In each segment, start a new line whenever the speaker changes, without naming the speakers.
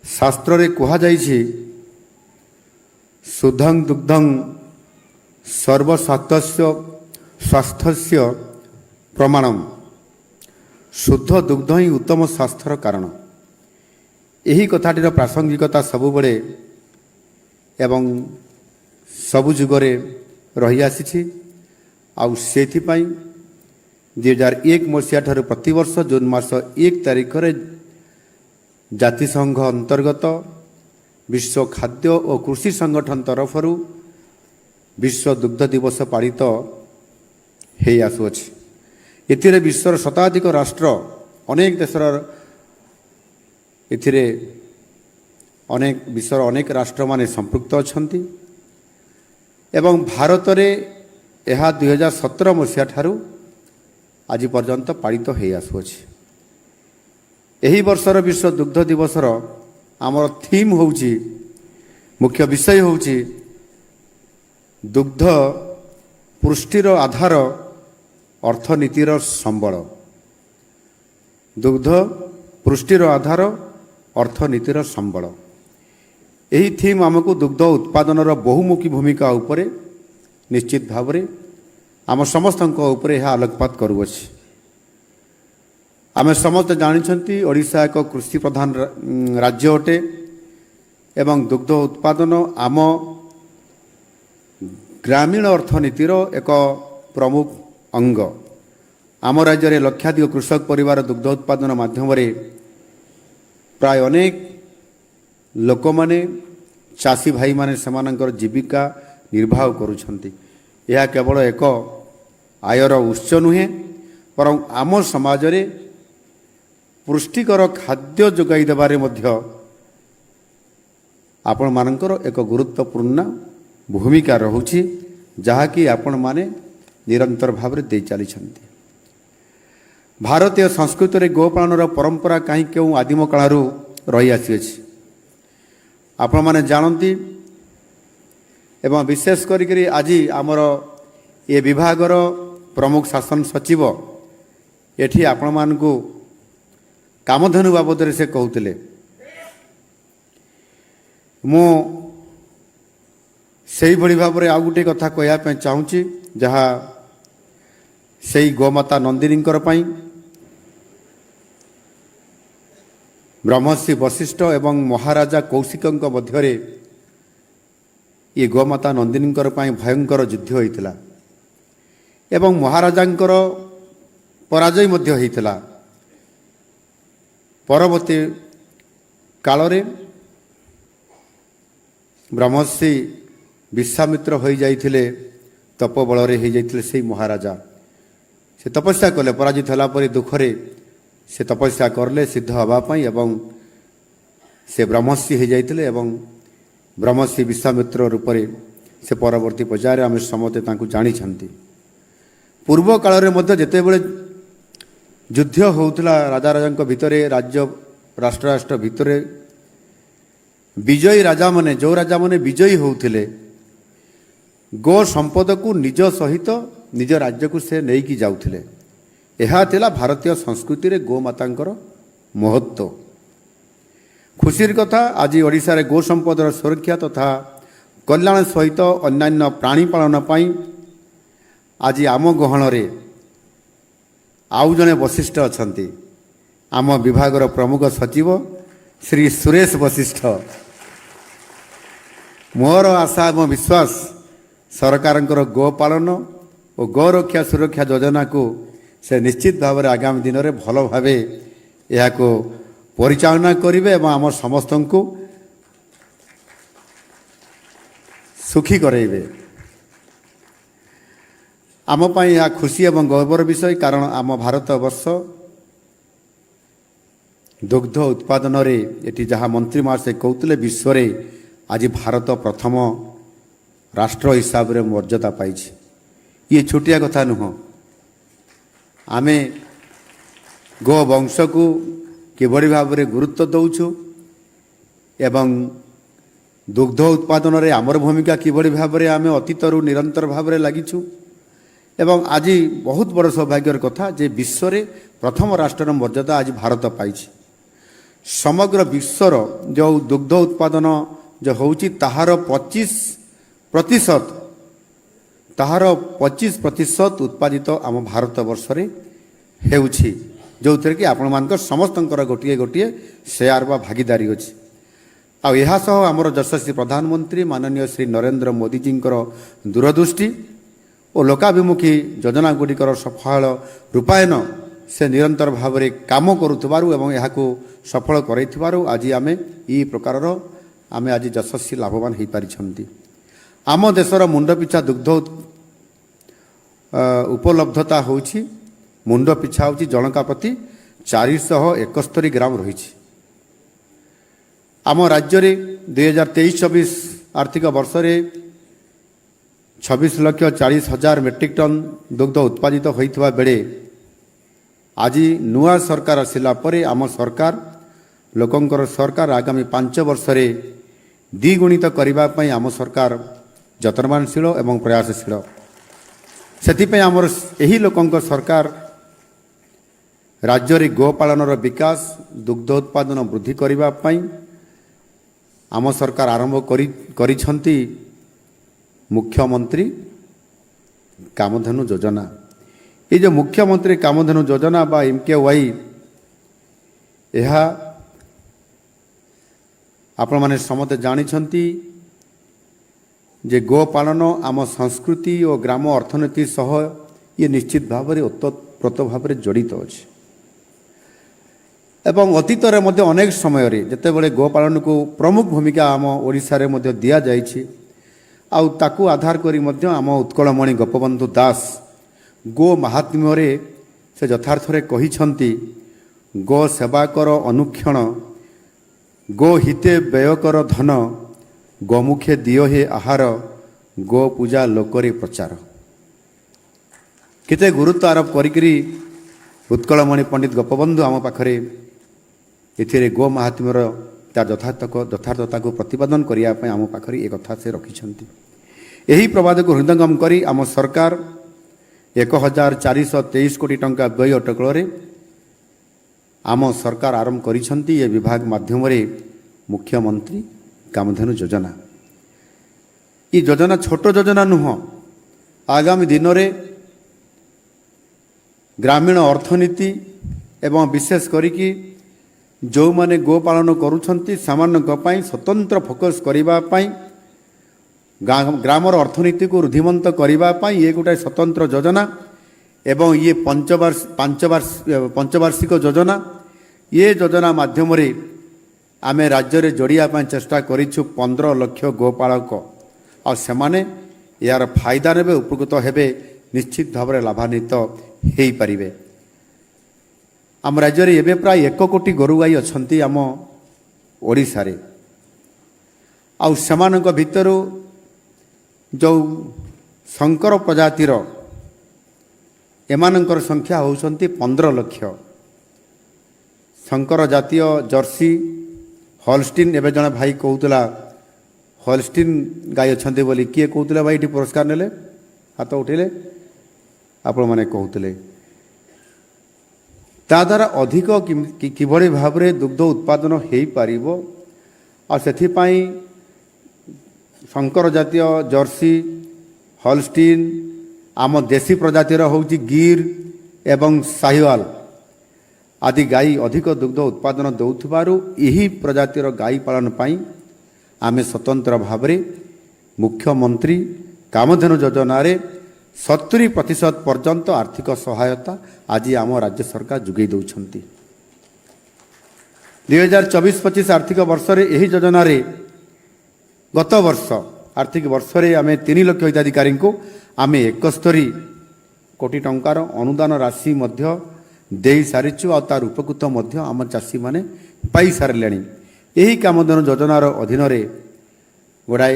ଶାସ୍ତ୍ରରେ କୁହାଯାଇଛି ଶୁଦ୍ଧଂ ଦୁଗ୍ଧଂ ସର୍ବସ୍ୱାସ୍ଥ୍ୟସ୍ୟ ସ୍ୱାସ୍ଥ୍ୟସ୍ୟ ପ୍ରମାଣମ୍। ଶୁଦ୍ଧ ଦୁଗ୍ଧ ହିଁ ଉତ୍ତମ ସ୍ୱାସ୍ଥ୍ୟର କାରଣ। ଏହି କଥାଟିର ପ୍ରାସଙ୍ଗିକତା ସବୁବେଳେ ଏବଂ ସବୁ ଯୁଗରେ ରହିଆସିଛି। ଆଉ ସେଥିପାଇଁ 2001 ମସିହା ଠାରୁ ପ୍ରତିବର୍ଷ ଜୁନ୍ ମାସ 1 ତାରିଖରେ ଜାତିସଂଘ ଅନ୍ତର୍ଗତ ବିଶ୍ୱ ଖାଦ୍ୟ ଓ କୃଷି ସଂଗଠନ ତରଫରୁ ବିଶ୍ୱ ଦୁଗ୍ଧ ଦିବସ ପାଳିତ ହୋଇ ଆସୁଅଛି। ଏଥିରେ ବିଶ୍ୱର ଶତାଧିକ ରାଷ୍ଟ୍ର, ଅନେକ ଦେଶର ଏଥିରେ ବିଶ୍ୱର ଅନେକ ରାଷ୍ଟ୍ରମାନେ ସମ୍ପୃକ୍ତ ଅଛନ୍ତି ଏବଂ ଭାରତରେ ଏହା 2017 ମସିହା ଠାରୁ ଆଜି ପର୍ଯ୍ୟନ୍ତ ପାଳିତ ହୋଇ ଆସୁଅଛି। ଏହି ବର୍ଷର ବିଶ୍ୱ ଦୁଗ୍ଧ ଦିବସର ଆମର ଥିମ୍ ହେଉଛି, ମୁଖ୍ୟ ବିଷୟ ହେଉଛି ଦୁଗ୍ଧ ପୁଷ୍ଟିର ଆଧାର, ଅର୍ଥନୀତିର ସମ୍ବଳ। ଦୁଗ୍ଧ ପୁଷ୍ଟିର ଆଧାର, ଅର୍ଥନୀତିର ସମ୍ବଳ। ଏହି ଥିମ୍ ଆମକୁ ଦୁଗ୍ଧ ଉତ୍ପାଦନର ବହୁମୁଖୀ ଭୂମିକା ଉପରେ ନିଶ୍ଚିତ ଭାବରେ ଆମ ସମସ୍ତଙ୍କ ଉପରେ ଏହା ଆଲୋକପାତ କରୁଅଛି। ଆମେ ସମସ୍ତେ ଜାଣିଛନ୍ତି ଓଡ଼ିଶା ଏକ କୃଷି ପ୍ରଧାନ ରାଜ୍ୟ ଅଟେ ଏବଂ ଦୁଗ୍ଧ ଉତ୍ପାଦନ ଆମ ଗ୍ରାମୀଣ ଅର୍ଥନୀତିର ଏକ ପ୍ରମୁଖ ଅଙ୍ଗ। ଆମ ରାଜ୍ୟରେ ଲକ୍ଷାଧିକ କୃଷକ ପରିବାର ଦୁଗ୍ଧ ଉତ୍ପାଦନ ମାଧ୍ୟମରେ ପ୍ରାୟ ଅନେକ ଲୋକମାନେ, ଚାଷୀ ଭାଇମାନେ ସେମାନଙ୍କର ଜୀବିକା ନିର୍ବାହ କରୁଛନ୍ତି। ଏହା କେବଳ ଏକ ଆୟର ଉତ୍ସ ନୁହେଁ, ବରଂ ଆମ ସମାଜରେ ପୁଷ୍ଟିକର ଖାଦ୍ୟ ଯୋଗାଇ ଦେବାରେ ମଧ୍ୟ ଆପଣମାନଙ୍କର ଏକ ଗୁରୁତ୍ୱପୂର୍ଣ୍ଣ ଭୂମିକା ରହୁଛି, ଯାହାକି ଆପଣମାନେ ନିରନ୍ତର ଭାବରେ ଦେଇ ଚାଲିଛନ୍ତି। ଭାରତୀୟ ସଂସ୍କୃତିରେ ଗୋପାଳନର ପରମ୍ପରା କାହିଁ କେଉଁ ଆଦିମ କାଳରୁ ରହିଆସିଅଛି ଆପଣମାନେ ଜାଣନ୍ତି ଏବଂ ବିଶେଷ କରିକି ଆଜି ଆମର ଏ ବିଭାଗର ପ୍ରମୁଖ ଶାସନ ସଚିବ ଏଠି ଆପଣମାନଙ୍କୁ କାମଧେନୁ ବାବଦରେ ସେ କହୁଥିଲେ। ମୁଁ ସେହିଭଳି ଭାବରେ ଆଉ ଗୋଟିଏ କଥା କହିବା ପାଇଁ ଚାହୁଁଛି, ଯାହା ସେଇ ଗୋମାତା ନନ୍ଦିନୀଙ୍କର ପାଇଁ ବ୍ରହ୍ମର୍ଷି ବଶିଷ୍ଠ ଏବଂ ମହାରାଜା କୌଶିକଙ୍କ ମଧ୍ୟରେ ଏ ଗୋମାତା ନନ୍ଦିନୀଙ୍କର ପାଇଁ ଭୟଙ୍କର ଯୁଦ୍ଧ ହୋଇଥିଲା ଏବଂ ମହାରାଜାଙ୍କର ପରାଜୟ ମଧ୍ୟ ହୋଇଥିଲା। ପରବର୍ତ୍ତୀ କାଳରେ ବ୍ରହ୍ମର୍ଷି ବିଶ୍ୱାମିତ୍ର ହୋଇଯାଇଥିଲେ, ତପବଳରେ ହୋଇଯାଇଥିଲେ ସେହି ମହାରାଜା। ସେ ତପସ୍ୟା କଲେ, ପରାଜିତ ହେଲା ପରେ ଦୁଃଖରେ ସେ ତପସ୍ୟା କରିଲେ ସିଦ୍ଧ ହେବା ପାଇଁ ଏବଂ ସେ ବ୍ରହ୍ମର୍ଷି ହୋଇଯାଇଥିଲେ ଏବଂ ବ୍ରହ୍ମର୍ଷି ବିଶ୍ୱାମିତ୍ର ରୂପରେ ସେ ପରବର୍ତ୍ତୀ ପର୍ଯ୍ୟାୟରେ ଆମେ ସମସ୍ତେ ତାଙ୍କୁ ଜାଣିଛନ୍ତି। ପୂର୍ବ କାଳରେ ମଧ୍ୟ ଯେତେବେଳେ ଯୁଦ୍ଧ ହେଉଥିଲା ରାଜାଙ୍କ ଭିତରେ, ରାଷ୍ଟ୍ର ଭିତରେ, ବିଜୟୀ ରାଜାମାନେ, ଯେଉଁ ରାଜାମାନେ ବିଜୟୀ ହେଉଥିଲେ, ଗୋ ସମ୍ପଦକୁ ନିଜ ସହିତ ନିଜ ରାଜ୍ୟକୁ ସେ ନେଇକି ଯାଉଥିଲେ। ଏହା ଥିଲା ଭାରତୀୟ ସଂସ୍କୃତିରେ ଗୋମାତାଙ୍କର ମହତ୍ତ୍ୱ। ଖୁସିର କଥା, ଆଜି ଓଡ଼ିଶାରେ ଗୋ ସମ୍ପଦର ସୁରକ୍ଷା ତଥା କଲ୍ୟାଣ ସହିତ ଅନ୍ୟାନ୍ୟ ପ୍ରାଣୀ ପାଳନ ପାଇଁ ଆଜି ଆମ ଗହଣରେ ଆଉ ଜଣେ ବଶିଷ୍ଠ ଅଛନ୍ତି, ଆମ ବିଭାଗର ପ୍ରମୁଖ ସଚିବ ଶ୍ରୀ ସୁରେଶ ବଶିଷ୍ଠ। ମୋର ଆଶା ଏବଂ ବିଶ୍ୱାସ ସରକାରଙ୍କର ଗୋପାଳନ ଓ ଗୋରକ୍ଷା ସୁରକ୍ଷା ଯୋଜନାକୁ ସେ ନିଶ୍ଚିତ ଭାବରେ ଆଗାମୀ ଦିନରେ ଭଲ ଭାବେ ଏହାକୁ ପରିଚାଳନା କରିବେ ଏବଂ ଆମ ସମସ୍ତଙ୍କୁ ସୁଖୀ କରାଇବେ। ଆମ ପାଇଁ ଏହା ଖୁସି ଏବଂ ଗର୍ବର ବିଷୟ, କାରଣ ଆମ ଭାରତବର୍ଷ ଦୁଗ୍ଧ ଉତ୍ପାଦନରେ ଏଠି ଯାହା ମନ୍ତ୍ରୀ ମହାଶୟ କହୁଥିଲେ, ବିଶ୍ୱରେ ଆଜି ଭାରତ ପ୍ରଥମ ରାଷ୍ଟ୍ର ହିସାବରେ ମର୍ଯ୍ୟାଦା ପାଇଛି। ଇଏ ଛୋଟିଆ କଥା ନୁହଁ। ଆମେ ଗୋବଂଶକୁ କିଭଳି ଭାବରେ ଗୁରୁତ୍ୱ ଦେଉଛୁ ଏବଂ ଦୁଗ୍ଧ ଉତ୍ପାଦନରେ ଆମର ଭୂମିକା କିଭଳି ଭାବରେ ଆମେ ଅତୀତରୁ ନିରନ୍ତର ଭାବରେ ଲାଗିଛୁ ଏବଂ ଆଜି ବହୁତ ବଡ଼ ସୌଭାଗ୍ୟର କଥା ଯେ ବିଶ୍ୱରେ ପ୍ରଥମ ରାଷ୍ଟ୍ରର ମର୍ଯ୍ୟାଦା ଆଜି ଭାରତ ପାଇଛି। ସମଗ୍ର ବିଶ୍ୱର ଯେଉଁ ଦୁଗ୍ଧ ଉତ୍ପାଦନ ଯେଉଁ ହେଉଛି ତାହାର 25% ଉତ୍ପାଦିତ ଆମ ଭାରତ ବର୍ଷରେ ହେଉଛି, ଯେଉଁଥିରେ କି ଆପଣମାନଙ୍କର ସମସ୍ତଙ୍କର ଗୋଟିଏ ଗୋଟିଏ ସେୟାର ବା ଭାଗିଦାରୀ ଅଛି। ଆଉ ଏହା ସହ ଆମର ଯଶସ୍ୱୀ ପ୍ରଧାନମନ୍ତ୍ରୀ ମାନନୀୟ ଶ୍ରୀ ନରେନ୍ଦ୍ର ମୋଦିଜୀଙ୍କର ଦୂରଦୃଷ୍ଟି ଓ ଲୋକାଭିମୁଖୀ ଯୋଜନା ଗୁଡ଼ିକର ସଫଳ ରୂପାୟନ ସେ ନିରନ୍ତର ଭାବରେ କାମ କରୁଥିବାରୁ ଏବଂ ଏହାକୁ ସଫଳ କରାଇଥିବାରୁ ଆଜି ଆମେ ଏହି ପ୍ରକାରର ଆଜି ଯଶସ୍ୱୀ ଲାଭବାନ ହୋଇପାରିଛନ୍ତି। ଆମ ଦେଶର ମୁଣ୍ଡ ପିଛା ଦୁଗ୍ଧ ଉପଲବ୍ଧତା ହେଉଛି ମୁଣ୍ଡ ପିଛା ହେଉଛି ଜଣକା ପ୍ରତି 471 ଗ୍ରାମ ରହିଛି। ଆମ ରାଜ୍ୟରେ 2023-24 ଆର୍ଥିକ ବର୍ଷରେ 26,40,000 ମେଟ୍ରିକ୍ ଟନ୍ ଦୁଗ୍ଧ ଉତ୍ପାଦିତ ହୋଇଥିବା ବେଳେ ଆଜି ନୂଆ ସରକାର ଆସିଲା ପରେ ଆମ ସରକାର ଲୋକଙ୍କର ସରକାର ଆଗାମୀ 5 ବର୍ଷରେ ଦ୍ୱିଗୁଣିତ କରିବା ପାଇଁ ଆମ ସରକାର ଯତ୍ନବାନଶୀଳ ଏବଂ ପ୍ରୟାସଶୀଳ। ସେଥିପାଇଁ ଆମର ଏହି ଲୋକଙ୍କ ସରକାର ରାଜ୍ୟରେ ଗୋପାଳନର ବିକାଶ ଦୁଗ୍ଧ ଉତ୍ପାଦନ ବୃଦ୍ଧି କରିବା ପାଇଁ ଆମ ସରକାର ଆରମ୍ଭ କରିଛନ୍ତି ମୁଖ୍ୟମନ୍ତ୍ରୀ କାମଧେନୁ ଯୋଜନା। এই যে মুখ্যমন্ত্রী কামধেনু যোজনা বা MKY, ଏହା ଆପଣମାନେ ସମସ୍ତେ ଜାଣିଛନ୍ତି ଯେ ଗୋପାଳନ ଆମ ସଂସ୍କୃତି ଓ ଗ୍ରାମ ଅର୍ଥନୀତି ସହ ଇଏ ନିଶ୍ଚିତ ଭାବରେ ଓତପ୍ରୋତ ଭାବରେ ଜଡ଼ିତ ଅଛି। ଏବଂ ଅତୀତରେ ମଧ୍ୟ ଅନେକ ସମୟରେ ଯେତେବେଳେ ଗୋପାଳନକୁ ପ୍ରମୁଖ ଭୂମିକା ଆମ ଓଡ଼ିଶାରେ ମଧ୍ୟ ଦିଆଯାଇଛି, ଆଉ ତାକୁ ଆଧାର କରି ମଧ୍ୟ ଆମ ଉତ୍କଳମଣି ଗୋପବନ୍ଧୁ ଦାସ ଗୋ ମାହାତ୍ମ୍ୟରେ ସେ ଯଥାର୍ଥରେ କହିଛନ୍ତି, ଗୋ ସେବା କର ଅନୁକ୍ଷଣ, ଗୋ ହିତେ ବ୍ୟୟ କର ଧନ, ଗୋମୁଖେ ଦିଅ ହେ ଆହାର, ଗୋ ପୂଜା ଲୋକରେ ପ୍ରଚାର। କେତେ ଗୁରୁତ୍ୱ ଆରୋପ କରିକିରି ଉତ୍କଳମଣି ପଣ୍ଡିତ ଗୋପବନ୍ଧୁ ଆମ ପାଖରେ ଏଥିରେ ଗୋ ମାହାତ୍ମ୍ୟର ତା ଯଥାର୍ଥତାକୁ ପ୍ରତିପାଦନ କରିବା ପାଇଁ ଆମ ପାଖରେ ଏ କଥା ସେ ରଖିଛନ୍ତି। ଏହି ପ୍ରବାଦକୁ ହୃଦୟଙ୍ଗମ କରି ଆମ ସରକାର 1,423 କୋଟି ଟଙ୍କା ବ୍ୟୟ ଅଟକଳରେ ଆମ ସରକାର ଆରମ୍ଭ କରିଛନ୍ତି ଏ ବିଭାଗ ମାଧ୍ୟମରେ ମୁଖ୍ୟମନ୍ତ୍ରୀ କାମଧେନୁ ଯୋଜନା। ଏ ଯୋଜନା ଛୋଟ ଯୋଜନା ନୁହଁ, ଆଗାମୀ ଦିନରେ ଗ୍ରାମୀଣ ଅର୍ଥନୀତି ଏବଂ ବିଶେଷ କରିକି ଯେଉଁମାନେ ଗୋପାଳନ କରୁଛନ୍ତି ସେମାନଙ୍କ ପାଇଁ ସ୍ୱତନ୍ତ୍ର ଫୋକସ୍ କରିବା ପାଇଁ, ଗ୍ରାମର ଅର୍ଥନୀତିକୁ ରୁଦ୍ଧିମନ୍ତ କରିବା ପାଇଁ ଇଏ ଗୋଟାଏ ସ୍ୱତନ୍ତ୍ର ଯୋଜନା ଏବଂ ଇଏ ପଞ୍ଚବାର୍ଷିକ ଯୋଜନା। ଏ ଯୋଜନା ମାଧ୍ୟମରେ ଆମେ ରାଜ୍ୟରେ ଯୋଡ଼ିବା ପାଇଁ ଚେଷ୍ଟା କରିଛୁ 15 ଲକ୍ଷ ଗୋପାଳକ, ଆଉ ସେମାନେ ଏହାର ଫାଇଦା ନେବେ, ଉପକୃତ ହେବେ, ନିଶ୍ଚିତ ଭାବରେ ଲାଭାନ୍ୱିତ ହୋଇପାରିବେ। ଆମ ରାଜ୍ୟରେ ଏବେ ପ୍ରାୟ 1 କୋଟି ଗୋରୁ ଗାଈ ଅଛନ୍ତି ଆମ ଓଡ଼ିଶାରେ, ଆଉ ସେମାନଙ୍କ ଭିତରୁ ଯେଉଁ ଶଙ୍କର ପ୍ରଜାତିର ଏମାନଙ୍କର ସଂଖ୍ୟା ହେଉଛନ୍ତି 15 ଲକ୍ଷ। ଶଙ୍କର ଜାତୀୟ ଜର୍ସି, ହଲଷ୍ଟିନ୍, ଏବେ ଜଣେ ଭାଇ କହୁଥିଲା ହଲଷ୍ଟିନ୍ ଗାଈ ଅଛନ୍ତି ବୋଲି। କିଏ କହୁଥିଲେ ଭାଇ ଏଠି ପୁରସ୍କାର ନେଲେ? ହାତ ଉଠେଇଲେ। ଆପଣମାନେ କହୁଥିଲେ ତା ଦ୍ୱାରା ଅଧିକ କିଭଳି ଭାବରେ ଦୁଗ୍ଧ ଉତ୍ପାଦନ ହୋଇପାରିବ, ଆଉ ସେଥିପାଇଁ ଶଙ୍କର ଜାତୀୟ ଜର୍ସି, ହଲଷ୍ଟିନ୍, ଆମ ଦେଶୀ ପ୍ରଜାତିର ହେଉଛି ଗିର୍ ଏବଂ ସାହିୱାଲ ଆଦି ଗାଈ ଅଧିକ ଦୁଗ୍ଧ ଉତ୍ପାଦନ ଦେଉଥିବାରୁ ଏହି ପ୍ରଜାତିର ଗାଈ ପାଳନ ପାଇଁ ଆମେ ସ୍ୱତନ୍ତ୍ର ଭାବରେ ମୁଖ୍ୟମନ୍ତ୍ରୀ କାମଧେନୁ ଯୋଜନାରେ 70% ପର୍ଯ୍ୟନ୍ତ ଆର୍ଥିକ ସହାୟତା ଆଜି ଆମ ରାଜ୍ୟ ସରକାର ଯୋଗାଇ ଦେଉଛନ୍ତି। 2024-25 ଆର୍ଥିକ ବର୍ଷରେ ଏହି ଯୋଜନାରେ ଗତ ବର୍ଷ ଆର୍ଥିକ ବର୍ଷରେ ଆମେ 3 ଲକ୍ଷ ହିତାଧିକାରୀଙ୍କୁ ଆମେ 71 କୋଟି ଟଙ୍କାର ଅନୁଦାନ ରାଶି ମଧ୍ୟ ଦେଇସାରିଛୁ, ଆଉ ତାର ଉପକୃତ ମଧ୍ୟ ଆମ ଚାଷୀମାନେ ପାଇସାରିଲେଣି। ଏହି କାମଧେନୁ ଯୋଜନାର ଅଧୀନରେ ଗୁଡ଼ାଏ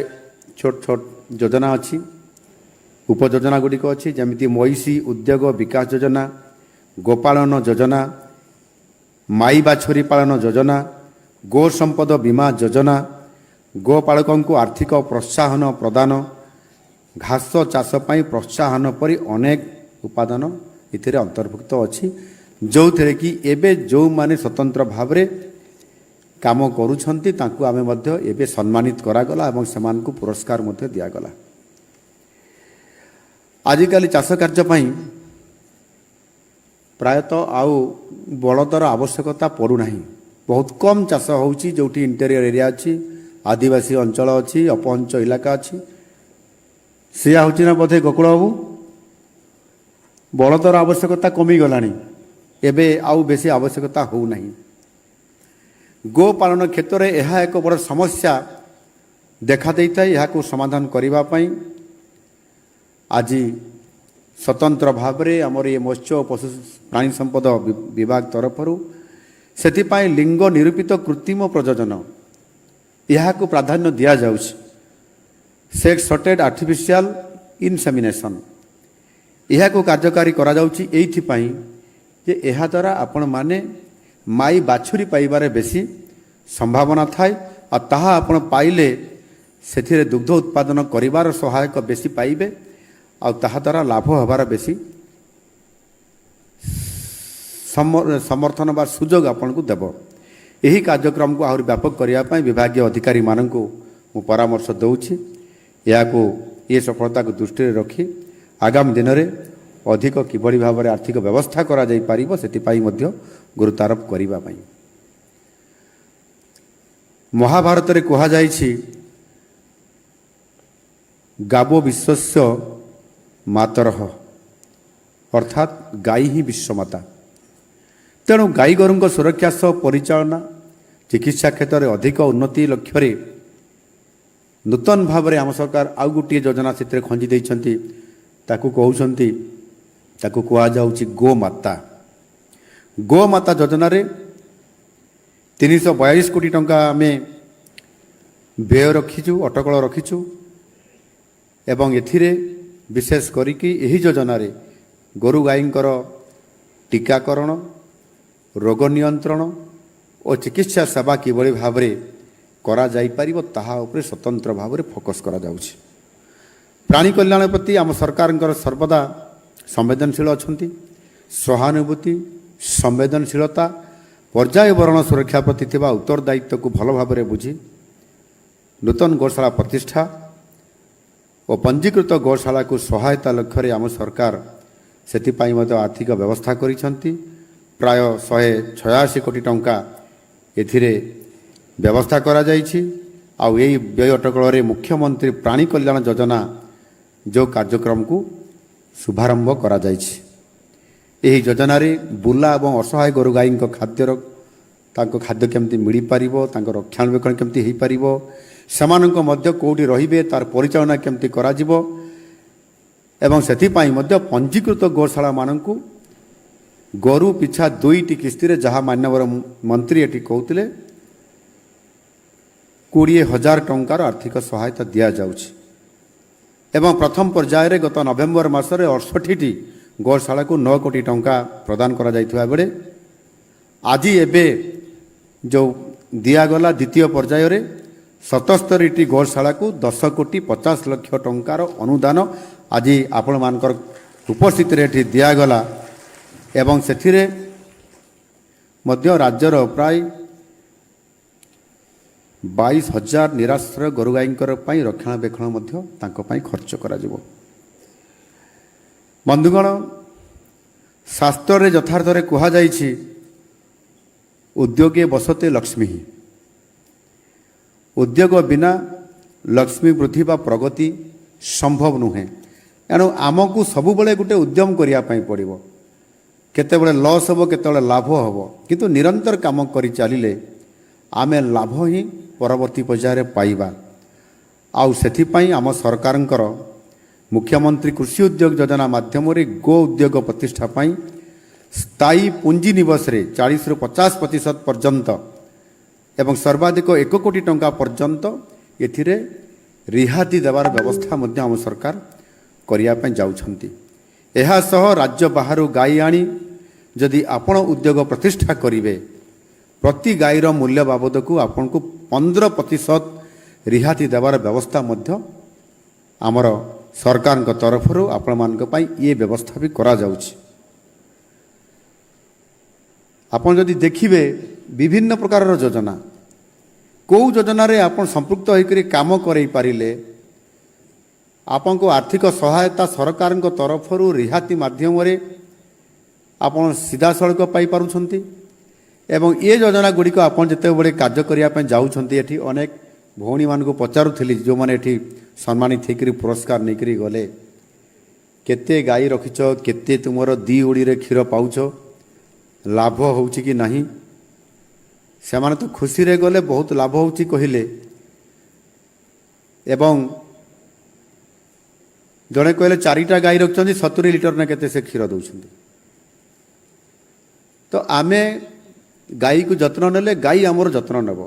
ଛୋଟ ଛୋଟ ଯୋଜନା ଅଛି, ଉପଯୋଜନା ଗୁଡ଼ିକ ଅଛି, ଯେମିତି ମଇଁଷି ଉଦ୍ୟୋଗ ବିକାଶ ଯୋଜନା, ଗୋପାଳନ ଯୋଜନା, ମାଇ ବାଛୁରୀ ପାଳନ ଯୋଜନା, ଗୋ ସମ୍ପଦ ବୀମା ଯୋଜନା, ଗୋପାଳକଙ୍କୁ ଆର୍ଥିକ ପ୍ରୋତ୍ସାହନ ପ୍ରଦାନ, ଘାସ ଚାଷ ପାଇଁ ପ୍ରୋତ୍ସାହନ ପରି ଅନେକ ଉପାଦାନ ଏଥିରେ ଅନ୍ତର୍ଭୁକ୍ତ ଅଛି, ଯେଉଁଥିରେ କି ଏବେ ଯେଉଁମାନେ ସ୍ୱତନ୍ତ୍ର ଭାବରେ କାମ କରୁଛନ୍ତି ତାଙ୍କୁ ଆମେ ମଧ୍ୟ ଏବେ ସମ୍ମାନିତ କରାଗଲା ଏବଂ ସେମାନଙ୍କୁ ପୁରସ୍କାର ମଧ୍ୟ ଦିଆଗଲା। ଆଜିକାଲି ଚାଷ କାର୍ଯ୍ୟ ପାଇଁ ପ୍ରାୟତଃ ଆଉ ବଳଦର ଆବଶ୍ୟକତା ପଡ଼ୁନାହିଁ। ବହୁତ କମ୍ ଚାଷ ହେଉଛି, ଯେଉଁଠି ଇଣ୍ଟେରିୟର ଏରିଆ ଅଛି, ଆଦିବାସୀ ଅଞ୍ଚଳ ଅଛି, ଅପହଞ୍ଚ ଇଲାକା ଅଛି। ସେଇଆ ହେଉଛି ନା ବୋଧେ ଗୋକୁଳ ବାବୁ? ବଳଦର ଆବଶ୍ୟକତା କମିଗଲାଣି, ଏବେ ଆଉ ବେଶୀ ଆବଶ୍ୟକତା ହେଉନାହିଁ। ଗୋପାଳନ କ୍ଷେତ୍ରରେ ଏହା ଏକ ବଡ଼ ସମସ୍ୟା ଦେଖାଦେଇଥାଏ। ଏହାକୁ ସମାଧାନ କରିବା ପାଇଁ ଆଜି ସ୍ୱତନ୍ତ୍ର ଭାବରେ ଆମର ଏ ମତ୍ସ୍ୟ ଓ ପଶୁ ପ୍ରାଣୀ ସମ୍ପଦ ବିଭାଗ ତରଫରୁ ସେଥିପାଇଁ ଲିଙ୍ଗ ନିରୂପିତ କୃତ୍ରିମ ପ୍ରଜନନ ଏହାକୁ ପ୍ରାଧାନ୍ୟ ଦିଆଯାଉଛି। ସେକ୍ସ ସର୍ଟେଡ୍ ଆର୍ଟିଫିସିଆଲ ଇନସେମିନେସନ୍ ଏହାକୁ କାର୍ଯ୍ୟକାରୀ କରାଯାଉଛି ଏଇଥିପାଇଁ ଯେ ଏହାଦ୍ୱାରା ଆପଣମାନେ ମାଇ ବାଛୁରୀ ପାଇବାରେ ବେଶୀ ସମ୍ଭାବନା ଥାଏ, ଆଉ ତାହା ଆପଣ ପାଇଲେ ସେଥିରେ ଦୁଗ୍ଧ ଉତ୍ପାଦନ କରିବାର ସହାୟକ ବେଶୀ ପାଇବେ, ଆଉ ତାହାଦ୍ୱାରା ଲାଭ ହେବାର ବେଶୀ ସମର୍ଥନ ବା ସୁଯୋଗ ଆପଣଙ୍କୁ ଦେବ। ଏହି କାର୍ଯ୍ୟକ୍ରମକୁ ଆହୁରି ବ୍ୟାପକ କରିବା ପାଇଁ ବିଭାଗୀୟ ଅଧିକାରୀମାନଙ୍କୁ ମୁଁ ପରାମର୍ଶ ଦେଉଛି। ଏହାକୁ ଏ ସଫଳତାକୁ ଦୃଷ୍ଟିରେ ରଖି ଆଗାମୀ ଦିନରେ ଅଧିକ କିଭଳି ଭାବରେ ଆର୍ଥିକ ବ୍ୟବସ୍ଥା କରାଯାଇପାରିବ ସେଥିପାଇଁ ମଧ୍ୟ ଗୁରୁତ୍ୱାରୋପ କରିବା ପାଇଁ। ମହାଭାରତରେ କୁହାଯାଇଛି ଗାବୋ ବିଶ୍ୱସ୍ୟ ମାତରଃ, ଅର୍ଥାତ୍ ଗାଈ ହିଁ ବିଶ୍ୱମାତା। ତେଣୁ ଗାଈ ଗୋରୁଙ୍କ ସୁରକ୍ଷା ସହ ପରିଚାଳନା ଚିକିତ୍ସା କ୍ଷେତ୍ରରେ ଅଧିକ ଉନ୍ନତି ଲକ୍ଷ୍ୟରେ ନୂତନ ଭାବରେ ଆମ ସରକାର ଆଉ ଗୋଟିଏ ଯୋଜନା ସେଥିରେ ଖଞ୍ଜି ଦେଇଛନ୍ତି। ତାକୁ କୁହାଯାଉଛି ଗୋମାତା। ଗୋମାତା ଯୋଜନାରେ 342 କୋଟି ଟଙ୍କା ଆମେ ବ୍ୟୟ ରଖିଛୁ, ଅଟକଳ ରଖିଛୁ ଏବଂ ଏଥିରେ ବିଶେଷ କରିକି ଏହି ଯୋଜନାରେ ଗୋରୁ ଗାଈଙ୍କର ଟୀକାକରଣ, ରୋଗ ନିୟନ୍ତ୍ରଣ ଓ ଚିକିତ୍ସା ସେବା କିଭଳି ଭାବରେ କରାଯାଇପାରିବ ତାହା ଉପରେ ସ୍ୱତନ୍ତ୍ର ଭାବରେ ଫୋକସ୍ କରାଯାଉଛି। ପ୍ରାଣୀ କଲ୍ୟାଣ ପ୍ରତି ଆମ ସରକାରଙ୍କର ସର୍ବଦା ସମ୍ବେଦନଶୀଳ ଅଛନ୍ତି। ସହାନୁଭୂତି, ସମ୍ବେଦନଶୀଳତା, ପର୍ଯ୍ୟାୟବରଣ ସୁରକ୍ଷା ପ୍ରତି ଥିବା ଉତ୍ତରଦାୟିତ୍ୱକୁ ଭଲ ଭାବରେ ବୁଝି ନୂତନ ଗୋଶାଳା ପ୍ରତିଷ୍ଠା ଓ ପଞ୍ଜୀକୃତ ଗୋଶାଳାକୁ ସହାୟତା ଲକ୍ଷ୍ୟରେ ଆମ ସରକାର ସେଥିପାଇଁ ମଧ୍ୟ ଆର୍ଥିକ ବ୍ୟବସ୍ଥା କରିଛନ୍ତି। ପ୍ରାୟ 186 କୋଟି ଟଙ୍କା ଏଥିରେ ବ୍ୟବସ୍ଥା କରାଯାଇଛି। ଆଉ ଏହି ବ୍ୟୟ ଅଟକଳରେ ମୁଖ୍ୟମନ୍ତ୍ରୀ ପ୍ରାଣୀ କଲ୍ୟାଣ ଯୋଜନା ଯେଉଁ କାର୍ଯ୍ୟକ୍ରମକୁ ଶୁଭାରମ୍ଭ କରାଯାଇଛି। ଏହି ଯୋଜନାରେ ବୁଲା ଏବଂ ଅସହାୟ ଗୋରୁ ଗାଈଙ୍କ ତାଙ୍କ ଖାଦ୍ୟ କେମିତି ମିଳିପାରିବ, ତାଙ୍କ ରକ୍ଷଣାବେକ୍ଷଣ କେମିତି ହୋଇପାରିବ, ସେମାନଙ୍କ ମଧ୍ୟ କେଉଁଠି ରହିବେ, ତାର ପରିଚାଳନା କେମିତି କରାଯିବ ଏବଂ ସେଥିପାଇଁ ମଧ୍ୟ ପଞ୍ଜୀକୃତ ଗୋଶାଳାମାନଙ୍କୁ ଗୋରୁ ପିଛା 2ଟି କିସ୍ତିରେ, ଯାହା ମାନ୍ୟବର ମନ୍ତ୍ରୀ ଏଠି କହୁଥିଲେ, 20,000 ଟଙ୍କାର ଆର୍ଥିକ ସହାୟତା ଦିଆଯାଉଛି ଏବଂ ପ୍ରଥମ ପର୍ଯ୍ୟାୟରେ ଗତ ନଭେମ୍ବର ମାସରେ 68ଟି ଗୋଶାଳାକୁ 9 କୋଟି ଟଙ୍କା ପ୍ରଦାନ କରାଯାଇଥିବା ବେଳେ ଆଜି ଏବେ ଯେଉଁ ଦିଆଗଲା ଦ୍ୱିତୀୟ ପର୍ଯ୍ୟାୟରେ 77ଟି ଗୋଶାଳାକୁ 10,50,00,000 ଟଙ୍କାର ଅନୁଦାନ ଆଜି ଆପଣମାନଙ୍କର ଉପସ୍ଥିତିରେ ଏଠି ଦିଆଗଲା ଏବଂ ସେଥିରେ ମଧ୍ୟ ରାଜ୍ୟର ପ୍ରାୟ 22,000 ନିରାଶ୍ରୟ ଗୋରୁ ଗାଈଙ୍କର ପାଇଁ ରକ୍ଷଣାବେକ୍ଷଣ ମଧ୍ୟ ତାଙ୍କ ପାଇଁ ଖର୍ଚ୍ଚ କରାଯିବ। ବନ୍ଧୁଗଣ, ଶାସ୍ତ୍ରରେ ଯଥାର୍ଥରେ କୁହାଯାଇଛି ଉଦ୍ୟୋଗେ ବସତେ ଲକ୍ଷ୍ମୀ। ଉଦ୍ୟୋଗ ବିନା ଲକ୍ଷ୍ମୀ ବୃଦ୍ଧି ବା ପ୍ରଗତି ସମ୍ଭବ ନୁହେଁ। ଏଣୁ ଆମକୁ ସବୁବେଳେ ଗୋଟେ ଉଦ୍ୟମ କରିବା ପାଇଁ ପଡ଼ିବ। କେତେବେଳେ ଲସ୍ ହେବ, କେତେବେଳେ ଲାଭ ହେବ, କିନ୍ତୁ ନିରନ୍ତର କାମ କରି ଚାଲିଲେ ଆମେ ଲାଭ ହିଁ ପରବର୍ତ୍ତୀ ପର୍ଯ୍ୟାୟରେ ପାଇବା। ଆଉ ସେଥିପାଇଁ ଆମ ସରକାରଙ୍କର ମୁଖ୍ୟମନ୍ତ୍ରୀ କୃଷି ଉଦ୍ୟୋଗ ଯୋଜନା ମାଧ୍ୟମରେ ଗୋ ଉଦ୍ୟୋଗ ପ୍ରତିଷ୍ଠା ପାଇଁ ସ୍ଥାୟୀ ପୁଞ୍ଜି ନିବେଶରେ 40ରୁ 50% ପର୍ଯ୍ୟନ୍ତ ଏବଂ ସର୍ବାଧିକ 1 କୋଟି ଟଙ୍କା ପର୍ଯ୍ୟନ୍ତ ଏଥିରେ ରିହାତି ଦେବାର ବ୍ୟବସ୍ଥା ମଧ୍ୟ ଆମ ସରକାର କରିବା ପାଇଁ ଯାଉଛନ୍ତି। ଏହାସହ ରାଜ୍ୟ ବାହାରୁ ଗାଈ ଆଣି ଯଦି ଆପଣ ଉଦ୍ୟୋଗ ପ୍ରତିଷ୍ଠା କରିବେ, ପ୍ରତି ଗାଈର ମୂଲ୍ୟ ବାବଦକୁ ଆପଣଙ୍କୁ 15% ରିହାତି ଦେବାର ବ୍ୟବସ୍ଥା ମଧ୍ୟ ଆମର ସରକାରଙ୍କ ତରଫରୁ ଆପଣମାନଙ୍କ ପାଇଁ ଇଏ ବ୍ୟବସ୍ଥା ବି କରାଯାଉଛି। ଆପଣ ଯଦି ଦେଖିବେ ବିଭିନ୍ନ ପ୍ରକାରର ଯୋଜନା, କେଉଁ ଯୋଜନାରେ ଆପଣ ସମ୍ପୃକ୍ତ ହୋଇକରି କାମ କରାଇ ପାରିଲେ ଆପଣଙ୍କୁ ଆର୍ଥିକ ସହାୟତା ସରକାରଙ୍କ ତରଫରୁ ରିହାତି ମାଧ୍ୟମରେ ଆପଣ ସିଧାସଳଖ ପାଇପାରୁଛନ୍ତି ଏବଂ ଏ ଯୋଜନା ଗୁଡ଼ିକ ଆପଣ ଯେତେବେଳେ କାର୍ଯ୍ୟ କରିବା ପାଇଁ ଯାଉଛନ୍ତି ଏଠି ଅନେକ ଭଉଣୀମାନଙ୍କୁ ପଚାରୁଥିଲି ଯେଉଁମାନେ ଏଠି ସମ୍ମାନିତ ହେଇକରି ପୁରସ୍କାର ନେଇକରି ଗଲେ କେତେ ଗାଈ ରଖିଛ କେତେ ତୁମର ଦି ଓଳିରେ କ୍ଷୀର ପାଉଛ ଲାଭ ହେଉଛି କି ନାହିଁ ସେମାନେ ତ ଖୁସିରେ ଗଲେ ବହୁତ ଲାଭ ହେଉଛି କହିଲେ ଏବଂ ଜଣେ କହିଲେ 4ଟା ଗାଈ ରଖିଛନ୍ତି 70 ଲିଟର ନା କେତେ ସେ କ୍ଷୀର ଦେଉଛନ୍ତି ତ ଆମେ ଗାଈକୁ ଯତ୍ନ ନେଲେ ଗାଈ ଆମର ଯତ୍ନ ନେବ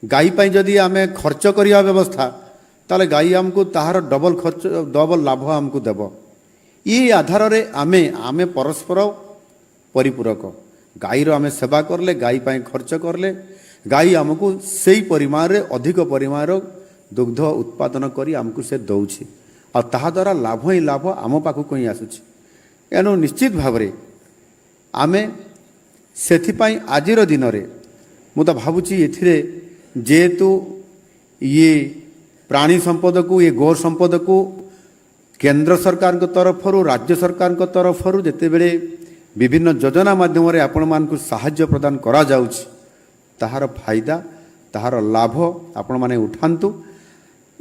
ଗାଈ ପାଇଁ ଯଦି ଆମେ ଖର୍ଚ୍ଚ କରିବା ବ୍ୟବସ୍ଥା ତାହେଲେ ଗାଈ ଆମକୁ ତାହାର ଡବଲ ଲାଭ ଆମକୁ ଦେବ ଏ ଆଧାରରେ ଆମେ ପରସ୍ପର ପରିପୂରକ ଗାଈର ଆମେ ସେବା କଲେ ଗାଈ ପାଇଁ ଖର୍ଚ୍ଚ କଲେ ଗାଈ ଆମକୁ ସେଇ ପରିମାଣରେ ଅଧିକ ପରିମାଣର ଦୁଗ୍ଧ ଉତ୍ପାଦନ କରି ଆମକୁ ସେ ଦେଉଛି ଆଉ ତାହାଦ୍ୱାରା ଲାଭ ହିଁ ଲାଭ ଆମ ପାଖକୁ ହିଁ ଆସୁଛି ଏଣୁ ନିଶ୍ଚିତ ଭାବରେ ଆମେ ସେଥିପାଇଁ ଆଜିର ଦିନରେ ମୁଁ ତ ଭାବୁଛି ଏଥିରେ ଯେହେତୁ ଇଏ ପ୍ରାଣୀ ସମ୍ପଦକୁ ଇଏ ଗୋ ସମ୍ପଦକୁ କେନ୍ଦ୍ର ସରକାରଙ୍କ ତରଫରୁ ରାଜ୍ୟ ସରକାରଙ୍କ ତରଫରୁ ଯେତେବେଳେ ବିଭିନ୍ନ ଯୋଜନା ମାଧ୍ୟମରେ ଆପଣମାନଙ୍କୁ ସାହାଯ୍ୟ ପ୍ରଦାନ କରାଯାଉଛି ତାହାର ଫାଇଦା ତାହାର ଲାଭ ଆପଣମାନେ ଉଠାନ୍ତୁ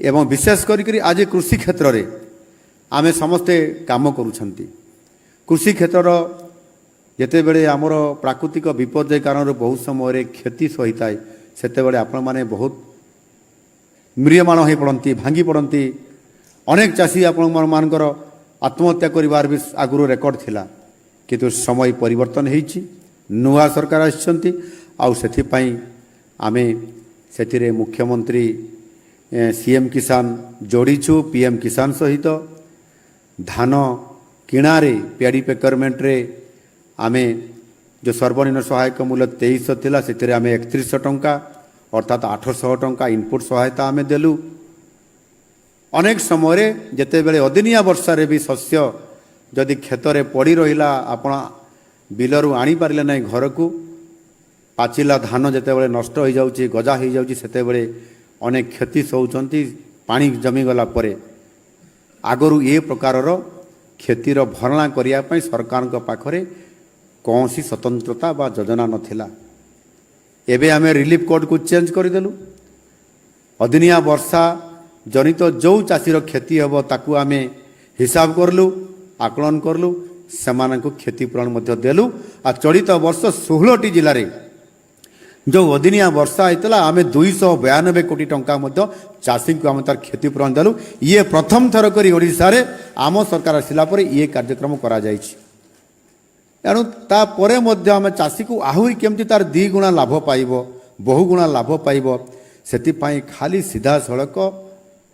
ଏବଂ ବିଶେଷ କରିକି ଆଜି କୃଷି କ୍ଷେତ୍ରରେ ଆମେ ସମସ୍ତେ କାମ କରୁଛନ୍ତି କୃଷି କ୍ଷେତ୍ରର ଯେତେବେଳେ ଆମର ପ୍ରାକୃତିକ ବିପର୍ଯ୍ୟୟ କାରଣରୁ ବହୁତ ସମୟରେ କ୍ଷତି ସହିଥାଏ ସେତେବେଳେ ଆପଣମାନେ ବହୁତ ମ୍ରିୟମାଣ ହୋଇ ପଡ଼ନ୍ତି ଭାଙ୍ଗି ପଡ଼ନ୍ତି ଅନେକ ଚାଷୀ ଆପଣମାନଙ୍କର ଆତ୍ମହତ୍ୟା କରିବାର ବି ଆଗରୁ ରେକର୍ଡ ଥିଲା କିନ୍ତୁ ସମୟ ପରିବର୍ତ୍ତନ ହେଇଛି ନୂଆ ସରକାର ଆସିଛନ୍ତି ଆଉ ସେଥିପାଇଁ ଆମେ ସେଥିରେ ମୁଖ୍ୟମନ୍ତ୍ରୀ ସିଏମ୍ କିଷାନ ଯୋଡ଼ିଛୁ ପିଏମ୍ କିଷାନ ସହିତ ଧାନ କିଣାରେ ପ୍ୟାଡ଼ି ପ୍ରୋକ୍ୟୁରମେଣ୍ଟରେ ଆମେ ଯେଉଁ ସର୍ବନିମ୍ନ ସହାୟକ ମୂଲ୍ୟ 2300 ଥିଲା ସେଥିରେ ଆମେ 3100 ଟଙ୍କା ଅର୍ଥାତ୍ 800 ଟଙ୍କା ଇନପୁଟ୍ ସହାୟତା ଆମେ ଦେଲୁ ଅନେକ ସମୟରେ ଯେତେବେଳେ ଅଦିନିଆ ବର୍ଷାରେ ବି ଶସ୍ୟ ଯଦି କ୍ଷେତରେ ପଡ଼ି ରହିଲା ଆପଣ ବିଲରୁ ଆଣିପାରିଲେ ନାହିଁ ଘରକୁ ପାଚିଲା ଧାନ ଯେତେବେଳେ ନଷ୍ଟ ହୋଇଯାଉଛି ଗଜା ହୋଇଯାଉଛି ସେତେବେଳେ ଅନେକ କ୍ଷତି ସହୁଛନ୍ତି ପାଣି ଜମିଗଲା ପରେ ଆଗରୁ ଏ ପ୍ରକାରର କ୍ଷତିର ଭରଣା କରିବା ପାଇଁ ସରକାରଙ୍କ ପାଖରେ କୌଣସି ସ୍ୱତନ୍ତ୍ରତା ବା ଯୋଜନା ନଥିଲା ଏବେ ଆମେ ରିଲିଫ୍ କୋଡ଼କୁ ଚେଞ୍ଜ କରିଦେଲୁ ଅଦିନିଆ ବର୍ଷା ଜନିତ ଯେଉଁ ଚାଷୀର କ୍ଷତି ହେବ ତାକୁ ଆମେ ହିସାବ କଲୁ ଆକଳନ କଲୁ ସେମାନଙ୍କୁ କ୍ଷତିପୂରଣ ମଧ୍ୟ ଦେଲୁ ଆଉ ଚଳିତ ବର୍ଷ 16ଟି ଜିଲ୍ଲାରେ ଯେଉଁ ଅଦିନିଆ ବର୍ଷା ହେଇଥିଲା ଆମେ 292 କୋଟି ଟଙ୍କା ମଧ୍ୟ ଚାଷୀଙ୍କୁ ଆମେ ତାର କ୍ଷତିପୂରଣ ଦେଲୁ ଇଏ ପ୍ରଥମ ଥର କରି ଓଡ଼ିଶାରେ ଆମ ସରକାର ଆସିଲା ପରେ ଇଏ କାର୍ଯ୍ୟକ୍ରମ କରାଯାଇଛି ଏଣୁ ତାପରେ ମଧ୍ୟ ଆମେ ଚାଷୀକୁ ଆହୁରି କେମିତି ତାର 2 ଗୁଣା ଲାଭ ପାଇବ ବହୁ ଗୁଣା ଲାଭ ପାଇବ ସେଥିପାଇଁ ଖାଲି ସିଧାସଳଖ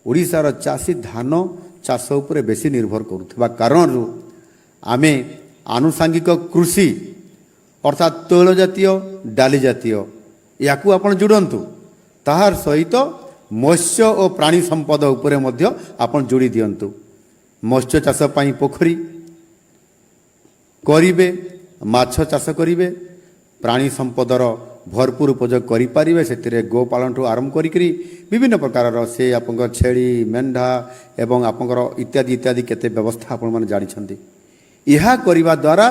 ଓଡ଼ିଶାର ଚାଷୀ ଧାନ ଚାଷ ଉପରେ ବେଶୀ ନିର୍ଭର କରୁଥିବା କାରଣରୁ ଆମେ ଆନୁଷାଙ୍ଗିକ କୃଷି ଅର୍ଥାତ୍ ତୈଳ ଜାତୀୟ ଡାଲି ଜାତୀୟ ୟାକୁ ଆପଣ ଯୋଡ଼ନ୍ତୁ ତାହାର ସହିତ ମତ୍ସ୍ୟ ଓ ପ୍ରାଣୀ ସମ୍ପଦ ଉପରେ ମଧ୍ୟ ଆପଣ ଯୋଡ଼ି ଦିଅନ୍ତୁ ମତ୍ସ୍ୟ ଚାଷ ପାଇଁ ପୋଖରୀ କରିବେ ମାଛ ଚାଷ କରିବେ ପ୍ରାଣୀ ସମ୍ପଦର ଭରପୁର ଉପଯୋଗ କରିପାରିବେ ସେଥିରେ ଗୋପାଳନଠୁ ଆରମ୍ଭ କରିକି ବିଭିନ୍ନ ପ୍ରକାରର ସେ ଆପଣଙ୍କ ଛେଳି ମେଣ୍ଢା ଏବଂ ଆପଣଙ୍କର ଇତ୍ୟାଦି ଇତ୍ୟାଦି କେତେ ବ୍ୟବସ୍ଥା ଆପଣମାନେ ଜାଣିଛନ୍ତି ଏହା କରିବା ଦ୍ୱାରା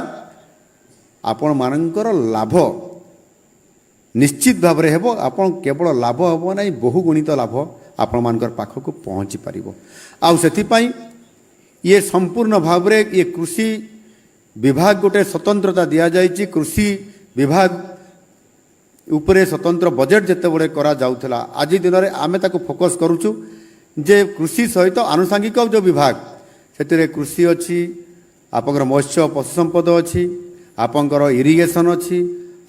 ଆପଣମାନଙ୍କର ଲାଭ ନିଶ୍ଚିତ ଭାବରେ ହେବ ଆପଣ କେବଳ ଲାଭ ହେବ ନାହିଁ ବହୁ ଗୁଣିତ ଲାଭ ଆପଣମାନଙ୍କର ପାଖକୁ ପହଞ୍ଚି ପାରିବ ଆଉ ସେଥିପାଇଁ ଇଏ ସମ୍ପୂର୍ଣ୍ଣ ଭାବରେ ଇଏ କୃଷି ବିଭାଗ ଗୋଟେ ସ୍ୱତନ୍ତ୍ରତା ଦିଆଯାଇଛି କୃଷି ବିଭାଗ ଉପରେ ସ୍ୱତନ୍ତ୍ର ବଜେଟ୍ ଯେତେବେଳେ କରାଯାଉଥିଲା ଆଜି ଦିନରେ ଆମେ ତାକୁ ଫୋକସ୍ କରୁଛୁ ଯେ କୃଷି ସହିତ ଆନୁଷାଙ୍ଗିକ ଯେଉଁ ବିଭାଗ ସେଥିରେ କୃଷି ଅଛି ଆପଣଙ୍କର ମତ୍ସ୍ୟ ପଶୁ ସମ୍ପଦ ଅଛି ଆପଣଙ୍କର ଇରିଗେସନ୍ ଅଛି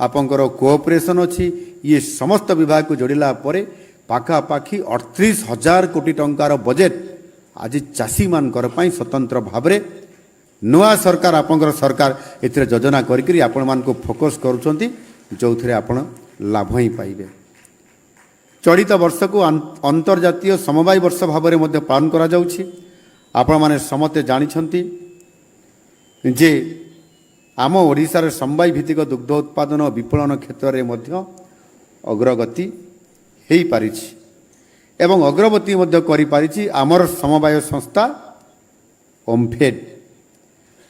ଆପଣଙ୍କର କୋଅପରେସନ୍ ଅଛି ଇଏ ସମସ୍ତ ବିଭାଗକୁ ଯୋଡ଼ିଲା ପରେ ପାଖାପାଖି 38,000 କୋଟି ଟଙ୍କାର ବଜେଟ୍ ଆଜି ଚାଷୀମାନଙ୍କର ପାଇଁ ସ୍ୱତନ୍ତ୍ର ଭାବରେ ନୂଆ ସରକାର ଆପଣଙ୍କର ସରକାର ଏଥିରେ ଯୋଜନା କରିକି ଆପଣମାନଙ୍କୁ ଫୋକସ୍ କରୁଛନ୍ତି ଯେଉଁଥିରେ ଆପଣ ଲାଭ ହିଁ ପାଇବେ ଚଳିତ ବର୍ଷକୁ ଅନ୍ତର୍ଜାତୀୟ ସମବାୟ ବର୍ଷ ଭାବରେ ମଧ୍ୟ ପାଳନ କରାଯାଉଛି ଆପଣମାନେ ସମସ୍ତେ ଜାଣିଛନ୍ତି ଯେ ଆମ ଓଡ଼ିଶାର ସମବାୟ ଭିତ୍ତିକ ଦୁଗ୍ଧ ଉତ୍ପାଦନ ଓ ବିପଣନ କ୍ଷେତ୍ରରେ ମଧ୍ୟ ଅଗ୍ରଗତି ହେଇପାରିଛି ଏବଂ ଅଗ୍ରଗତି ମଧ୍ୟ କରିପାରିଛି ଆମର ସମବାୟ ସଂସ୍ଥା ଓମ୍ଫେଡ୍।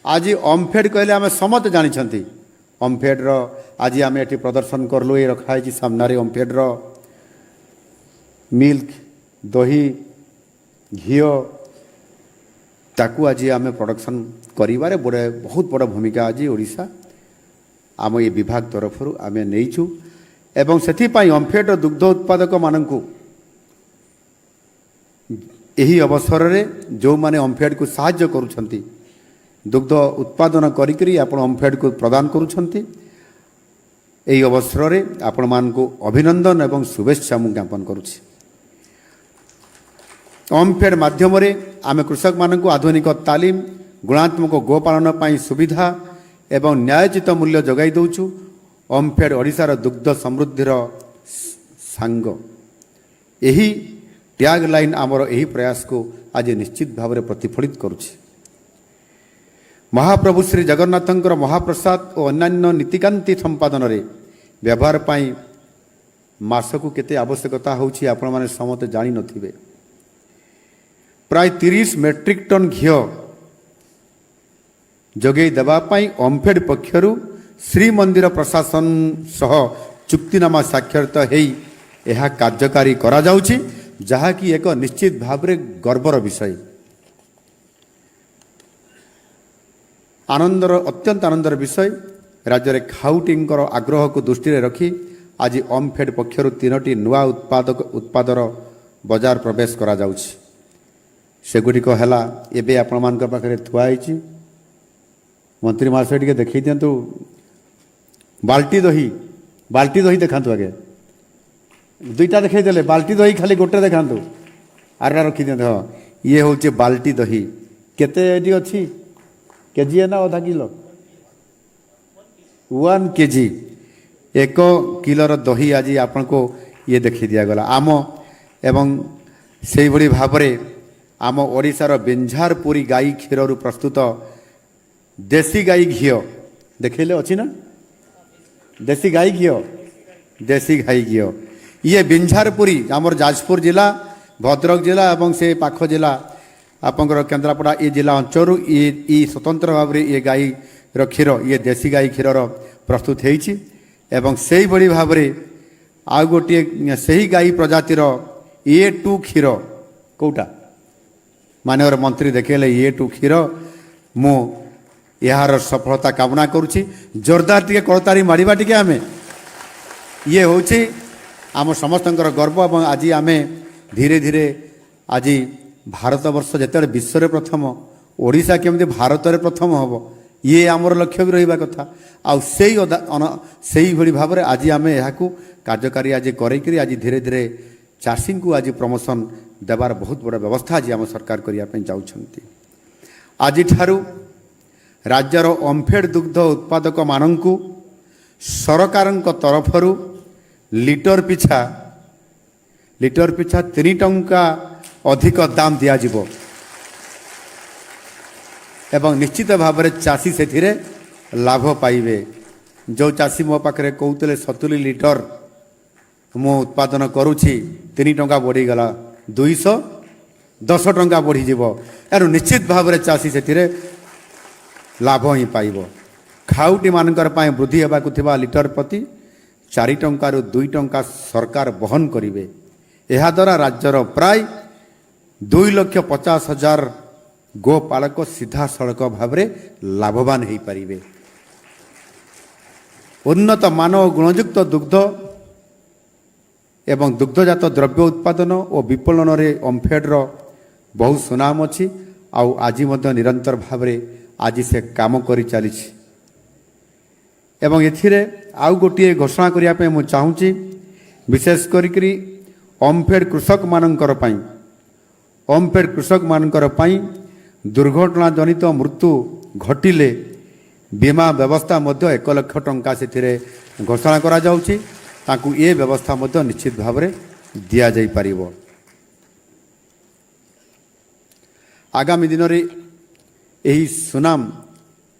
ଆଜି ଓମ୍ଫେଡ୍ କହିଲେ ଆମେ ସମସ୍ତେ ଜାଣିଛନ୍ତି। ଓମ୍ଫେଡ୍ର ଆଜି ଆମେ ଏଠି ପ୍ରଦର୍ଶନ କଲୁ, ଏ ରଖାହେଇଛି ସାମ୍ନାରେ ଓମ୍ଫେଡ୍ର ମିଲ୍କ, ଦହି, ଘିଅ, ତାକୁ ଆଜି ଆମେ ପ୍ରଡକ୍ସନ୍ କରିବାରେ ବହୁତ ବଡ଼ ଭୂମିକା ଆଜି ଓଡ଼ିଶା ଆମ ଏ ବିଭାଗ ତରଫରୁ ଆମେ ନେଇଛୁ। ଏବଂ ସେଥିପାଇଁ ଓମ୍ଫେଡ୍ର ଦୁଗ୍ଧ ଉତ୍ପାଦକମାନଙ୍କୁ ଏହି ଅବସରରେ ଯେଉଁମାନେ ଓମ୍ଫେଡ୍କୁ ସାହାଯ୍ୟ କରୁଛନ୍ତି, ଦୁଗ୍ଧ ଉତ୍ପାଦନ କରିକରି ଆପଣ ଓମ୍ଫେଡ୍କୁ ପ୍ରଦାନ କରୁଛନ୍ତି, ଏହି ଅବସରରେ ଆପଣମାନଙ୍କୁ ଅଭିନନ୍ଦନ ଏବଂ ଶୁଭେଚ୍ଛା ମୁଁ ଜ୍ଞାପନ କରୁଛି। ଓମ୍ଫେଡ୍ ମାଧ୍ୟମରେ ଆମେ କୃଷକମାନଙ୍କୁ ଆଧୁନିକ ତାଲିମ, ଗୁଣାତ୍ମକ ଗୋପାଳନ ପାଇଁ ସୁବିଧା ଏବଂ ନ୍ୟାୟୋଚିତ ମୂଲ୍ୟ ଯୋଗାଇ ଦେଉଛୁ। ଓମ୍ଫେଡ୍ ଓଡ଼ିଶାର ଦୁଗ୍ଧ ସମୃଦ୍ଧିର ସାଙ୍ଗ। ଏହି ଟ୍ୟାଗ୍ ଲାଇନ୍ ଆମର ଏହି ପ୍ରୟାସକୁ ଆଜି ନିଶ୍ଚିତ ଭାବରେ ପ୍ରତିଫଳିତ କରୁଛି। ମହାପ୍ରଭୁ ଶ୍ରୀ ଜଗନ୍ନାଥଙ୍କର ମହାପ୍ରସାଦ ଓ ଅନ୍ୟାନ୍ୟ ନୀତିକାନ୍ତି ସମ୍ପାଦନରେ ବ୍ୟବହାର ପାଇଁ ମାସକୁ କେତେ ଆବଶ୍ୟକତା ହେଉଛି ଆପଣମାନେ ସମସ୍ତେ ଜାଣିନଥିବେ। ପ୍ରାୟ 30 ମେଟ୍ରିକ୍ ଟନ୍ ଘିଅ ଯୋଗାଇ ଦେବା ପାଇଁ ଓମ୍ଫେଡ୍ ପକ୍ଷରୁ ଶ୍ରୀମନ୍ଦିର ପ୍ରଶାସନ ସହ ଚୁକ୍ତିନାମା ସ୍ୱାକ୍ଷରିତ ହୋଇ ଏହା କାର୍ଯ୍ୟକାରୀ କରାଯାଉଛି, ଯାହାକି ଏକ ନିଶ୍ଚିତ ଭାବରେ ଗର୍ବର ବିଷୟ। ଅତ୍ୟନ୍ତ ଆନନ୍ଦର ବିଷୟ। ରାଜ୍ୟରେ ଖାଉଟିଙ୍କର ଆଗ୍ରହକୁ ଦୃଷ୍ଟିରେ ରଖି ଆଜି ଓମ୍ଫେଡ୍ ପକ୍ଷରୁ 3ଟି ନୂଆ ଉତ୍ପାଦର ବଜାର ପ୍ରବେଶ କରାଯାଉଛି। ସେଗୁଡ଼ିକ ହେଲା, ଏବେ ଆପଣମାନଙ୍କ ପାଖରେ ଥୁଆ ହେଇଛି, ମନ୍ତ୍ରୀ ମହାଶୟ ଟିକେ ଦେଖାଇ ଦିଅନ୍ତୁ, ବାଲ୍ଟି ଦହି ଦେଖାନ୍ତୁ ଆଗେ, ଦୁଇଟା ଦେଖାଇ ଦେଲେ, ବାଲ୍ଟି ଦହି ଖାଲି ଗୋଟେ ଦେଖାନ୍ତୁ, ଆରଟା ରଖିଦିଅନ୍ତୁ। ହଁ, ଇଏ ହେଉଛି ବାଲ୍ଟି ଦହି। କେତେ ଏଠି ଅଛି? କେଜିଏ ନା ଅଧା କିଲୋ? 1 କେଜି, 1 କିଲୋର ଦହି ଆଜି ଆପଣଙ୍କୁ ଇଏ ଦେଖାଇ ଦିଆଗଲା। ଏବଂ ସେଇଭଳି ଭାବରେ ଆମ ଓଡ଼ିଶାର ବିଞ୍ଝାରପୁରୀ ଗାଈ କ୍ଷୀରରୁ ପ୍ରସ୍ତୁତ ଦେଶୀ ଗାଈ ଘିଅ ଦେଖାଇଲେ, ଅଛି ନା? ଦେଶୀ ଗାଈ ଘିଅ ଇଏ ବିଞ୍ଝାରପୁରୀ ଆମର ଯାଜପୁର ଜିଲ୍ଲା, ଭଦ୍ରକ ଜିଲ୍ଲା ଏବଂ ସେ ପାଖ ଜିଲ୍ଲା ଆପଣଙ୍କର କେନ୍ଦ୍ରାପଡ଼ା ଏ ଜିଲ୍ଲା ଅଞ୍ଚଳରୁ ଇ ସ୍ୱତନ୍ତ୍ର ଭାବରେ ଏ ଗାଈର କ୍ଷୀର, ଇଏ ଦେଶୀ ଗାଈ କ୍ଷୀରର ପ୍ରସ୍ତୁତ ହେଇଛି। ଏବଂ ସେଇଭଳି ଭାବରେ ଆଉ ଗୋଟିଏ ସେହି ଗାଈ ପ୍ରଜାତିର A2 କ୍ଷୀର, କେଉଁଟା ମାନ୍ୟବର ମନ୍ତ୍ରୀ ଦେଖାଇଲେ, A2 କ୍ଷୀର। ମୁଁ ଏହାର ସଫଳତା କାମନା କରୁଛି। ଜୋରଦାର ଟିକେ କରତାଳି ମାରିବା ଟିକେ ଆମେ। ଇଏ ହେଉଛି ଆମ ସମସ୍ତଙ୍କର ଗର୍ବ। ଏବଂ ଆଜି ଆମେ ଧୀରେ ଧୀରେ ଆଜି ଭାରତବର୍ଷ ଯେତେବେଳେ ବିଶ୍ୱରେ ପ୍ରଥମ, ଓଡ଼ିଶା କେମିତି ଭାରତରେ ପ୍ରଥମ ହେବ, ଇଏ ଆମର ଲକ୍ଷ୍ୟ ବି ରହିବା କଥା। ଆଉ ସେଇଭଳି ଭାବରେ ଆଜି ଆମେ ଏହାକୁ କାର୍ଯ୍ୟକାରୀ ଆଜି କରାଇକରି ଆଜି ଧୀରେ ଧୀରେ ଚାଷୀଙ୍କୁ ଆଜି ପ୍ରମୋସନ୍ ଦେବାର ବହୁତ ବଡ଼ ବ୍ୟବସ୍ଥା ଆଜି ଆମ ସରକାର କରିବା ପାଇଁ ଯାଉଛନ୍ତି। ଆଜିଠାରୁ ରାଜ୍ୟର ଓମ୍ଫେଡ୍ ଦୁଗ୍ଧ ଉତ୍ପାଦକମାନଙ୍କୁ ସରକାରଙ୍କ ତରଫରୁ ଲିଟର ପିଛା 3 ଟଙ୍କା ଅଧିକ ଦାମ ଦିଆଯିବ ଏବଂ ନିଶ୍ଚିତ ଭାବରେ ଚାଷୀ ସେଥିରେ ଲାଭ ପାଇବେ। ଯେଉଁ ଚାଷୀ ମୋ ପାଖରେ କହୁଥିଲେ 70 ଲିଟର ମୁଁ ଉତ୍ପାଦନ କରୁଛି, 3 ଟଙ୍କା ବଢ଼ିଗଲା, 210 ଟଙ୍କା ବଢ଼ିଯିବ। ଏଣୁ ନିଶ୍ଚିତ ଭାବରେ ଚାଷୀ ସେଥିରେ ଲାଭ ହିଁ ପାଇବ। ଖାଉଟିମାନଙ୍କର ପାଇଁ ବୃଦ୍ଧି ହେବାକୁ ଥିବା ଲିଟର ପ୍ରତି 4 ଟଙ୍କାରୁ 2 ଟଙ୍କା ସରକାର ବହନ କରିବେ। ଏହାଦ୍ୱାରା ରାଜ୍ୟର ପ୍ରାୟ 2,50,000 ଗୋପାଳକ ସିଧାସଳଖ ଭାବରେ ଲାଭବାନ ହୋଇପାରିବେ। ଉନ୍ନତ ମାନ ଓ ଗୁଣଯୁକ୍ତ ଦୁଗ୍ଧ ଏବଂ ଦୁଗ୍ଧଜାତ ଦ୍ରବ୍ୟ ଉତ୍ପାଦନ ଓ ବିପଣନରେ ଓମ୍ଫେଡ୍ର ବହୁ ସୁନାମ ଅଛି। ଆଉ ଆଜି ମଧ୍ୟ ନିରନ୍ତର ଭାବରେ ଆଜି ସେ କାମ କରି ଚାଲିଛି। ଏବଂ ଏଥିରେ ଆଉ ଗୋଟିଏ ଘୋଷଣା କରିବା ପାଇଁ ମୁଁ ଚାହୁଁଛି, ବିଶେଷ କରିକି ଓମ୍ଫେଡ୍ କୃଷକମାନଙ୍କର ପାଇଁ ଦୁର୍ଘଟଣା ଜନିତ ମୃତ୍ୟୁ ଘଟିଲେ ବୀମା ବ୍ୟବସ୍ଥା ମଧ୍ୟ 1 ଲକ୍ଷ ଟଙ୍କା ସେଥିରେ ଘୋଷଣା କରାଯାଉଛି। ତାଙ୍କୁ ଏ ବ୍ୟବସ୍ଥା ମଧ୍ୟ ନିଶ୍ଚିତ ଭାବରେ ଦିଆଯାଇପାରିବ। ଆଗାମୀ ଦିନରେ ଏହି ସୁନାମ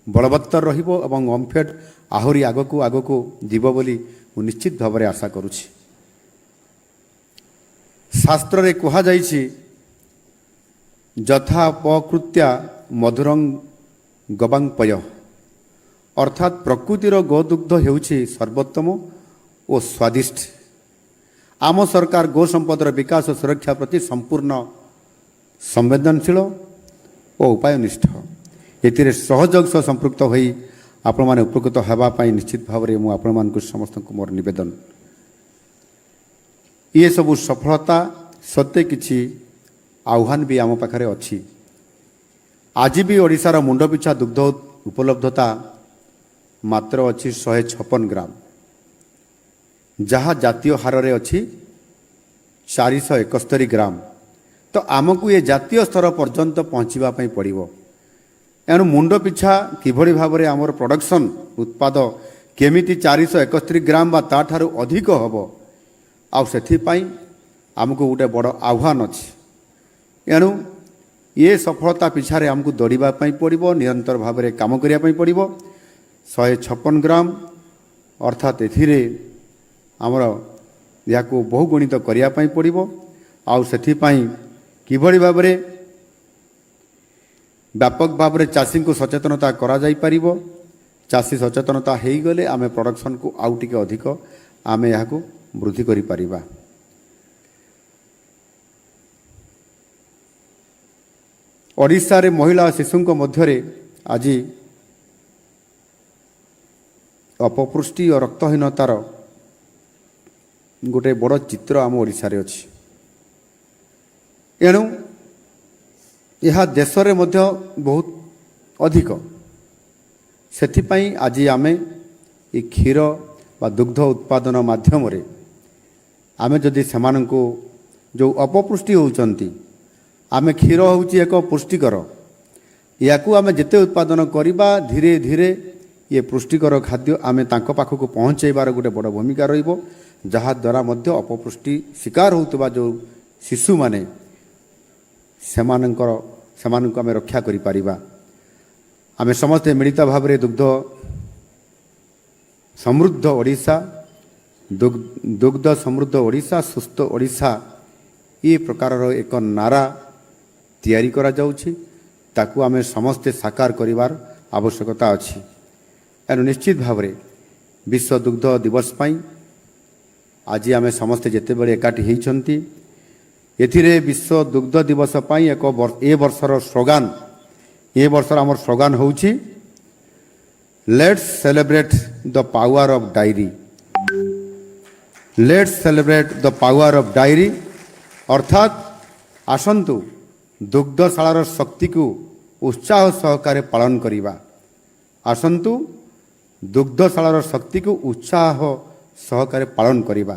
ବଳବତ୍ତର ରହିବ ଏବଂ ଓମ୍ଫେଡ୍ ଆହୁରି ଆଗକୁ ଯିବ ବୋଲି ମୁଁ ନିଶ୍ଚିତ ଭାବରେ ଆଶା କରୁଛି। ଶାସ୍ତ୍ରରେ କୁହାଯାଇଛି ଯଥା ପକୃତ୍ୟା ମଧୁରଂ ଗବାଂପୟ, ଅର୍ଥାତ୍ ପ୍ରକୃତିର ଗୋଦୁଗ୍ଧ ହେଉଛି ସର୍ବୋତ୍ତମ ଓ ସ୍ୱାଦିଷ୍ଟ। ଆମ ସରକାର ଗୋ ସମ୍ପଦର ବିକାଶ ଓ ସୁରକ୍ଷା ପ୍ରତି ସମ୍ପୂର୍ଣ୍ଣ ସମ୍ବେଦନଶୀଳ ଓ ଉପାୟନିଷ୍ଠ। ଏଥିରେ ସହଯୋଗ ସହ ସମ୍ପୃକ୍ତ ହୋଇ ଆପଣମାନେ ଉପକୃତ ହେବା ପାଇଁ ନିଶ୍ଚିତ ଭାବରେ ମୁଁ ଆପଣମାନଙ୍କୁ ସମସ୍ତଙ୍କୁ ମୋର ନିବେଦନ। ଏସବୁ ସଫଳତା ସତ୍ତ୍ୱେ କିଛି ଆହ୍ୱାନ ବି ଆମ ପାଖରେ ଅଛି। ଆଜି ବି ଓଡ଼ିଶାର ମୁଣ୍ଡ ପିଛା ଦୁଗ୍ଧ ଉପଲବ୍ଧତା ମାତ୍ର ଅଛି 156 ଗ୍ରାମ, ଯାହା ଜାତୀୟ ହାରରେ ଅଛି 471 ଗ୍ରାମ। ତ ଆମକୁ ଏ ଜାତୀୟ ସ୍ତର ପର୍ଯ୍ୟନ୍ତ ପହଞ୍ଚିବା ପାଇଁ ପଡ଼ିବ। ଏଣୁ ମୁଣ୍ଡ ପିଛା କିଭଳି ଭାବରେ ଆମର ପ୍ରଡକ୍ସନ୍ ଉତ୍ପାଦ କେମିତି 471 ଗ୍ରାମ ବା ତାଠାରୁ ଅଧିକ ହେବ, ଆଉ ସେଥିପାଇଁ ଆମକୁ ଗୋଟେ ବଡ଼ ଆହ୍ୱାନ ଅଛି। ଏଣୁ ଏ ସଫଳତା ପିଛାରେ ଆମକୁ ଦୌଡ଼ିବା ପାଇଁ ପଡ଼ିବ, ନିରନ୍ତର ଭାବରେ କାମ କରିବା ପାଇଁ ପଡ଼ିବ। 156 ଗ୍ରାମ ଅର୍ଥାତ୍ ଏଥିରେ ଆମର ଏହାକୁ ବହୁଗୁଣିତ କରିବା ପାଇଁ ପଡ଼ିବ। ଆଉ ସେଥିପାଇଁ କିଭଳି ଭାବରେ ବ୍ୟାପକ ଭାବରେ ଚାଷୀଙ୍କୁ ସଚେତନତା କରାଯାଇପାରିବ, ଚାଷୀ ସଚେତନତା ହୋଇଗଲେ ଆମେ ପ୍ରଡକ୍ସନକୁ ଆଉ ଟିକେ ଅଧିକ ଆମେ ଏହାକୁ ବୃଦ୍ଧି କରିପାରିବା। ଓଡ଼ିଶାରେ ମହିଳା ଓ ଶିଶୁଙ୍କ ମଧ୍ୟରେ ଆଜି ଅପପୁଷ୍ଟି ଓ ରକ୍ତହୀନତାର ଗୋଟେ ବଡ଼ ଚିତ୍ର ଆମ ଓଡ଼ିଶାରେ ଅଛି। ଏଣୁ ଏହା ଦେଶରେ ମଧ୍ୟ ବହୁତ ଅଧିକ। ସେଥିପାଇଁ ଆଜି ଆମେ ଏ କ୍ଷୀର ବା ଦୁଗ୍ଧ ଉତ୍ପାଦନ ମାଧ୍ୟମରେ ଆମେ ଯଦି ସେମାନଙ୍କୁ ଯେଉଁ ଅପପୁଷ୍ଟି ହେଉଛନ୍ତି, ଆମେ କ୍ଷୀର ହେଉଛି ଏକ ପୁଷ୍ଟିକର, ଏହାକୁ ଆମେ ଯେତେ ଉତ୍ପାଦନ କରିବା ଧୀରେ ଧୀରେ ଏ ପୁଷ୍ଟିକର ଖାଦ୍ୟ ଆମେ ତାଙ୍କ ପାଖକୁ ପହଞ୍ଚାଇବାର ଗୋଟେ ବଡ଼ ଭୂମିକା ରହିବ, ଯାହାଦ୍ୱାରା ମଧ୍ୟ ଅପପୁଷ୍ଟି ଶିକାର ହେଉଥିବା ଯେଉଁ ଶିଶୁମାନେ ସେମାନଙ୍କୁ ଆମେ ରକ୍ଷା କରିପାରିବା। ଆମେ ସମସ୍ତେ ମିଳିତ ଭାବରେ ଦୁଗ୍ଧ ସମୃଦ୍ଧ ଓଡ଼ିଶା, ଦୁଗ୍ଧ ସମୃଦ୍ଧ ଓଡ଼ିଶା, ସୁସ୍ଥ ଓଡ଼ିଶା ଏ ପ୍ରକାରର ଏକ ନାରା ତିଆରି କରାଯାଉଛି। ତାକୁ ଆମେ ସମସ୍ତେ ସାକାର କରିବାର ଆବଶ୍ୟକତା ଅଛି। ଏଣୁ ନିଶ୍ଚିତ ଭାବରେ ବିଶ୍ୱ ଦୁଗ୍ଧ ଦିବସ ପାଇଁ ଆଜି ଆମେ ସମସ୍ତେ ଯେତେବେଳେ ଏକାଠି ହୋଇଛନ୍ତି, ଏଥିରେ ବିଶ୍ୱ ଦୁଗ୍ଧ ଦିବସ ପାଇଁ ଏ ବର୍ଷର ସ୍ଲୋଗାନ, ଏ ବର୍ଷର ଆମର ସ୍ଲୋଗାନ ହେଉଛି let's celebrate the power of dairy. Let's celebrate the power of dairy ଅର୍ଥାତ୍ ଆସନ୍ତୁ ଦୁଗ୍ଧଶାଳାର ଶକ୍ତିକୁ ଉତ୍ସାହ ସହକାରେ ପାଳନ କରିବା। ଆସନ୍ତୁ ଦୁଗ୍ଧଶାଳାର ଶକ୍ତିକୁ ଉତ୍ସାହ ସହକାରେ ପାଳନ କରିବା।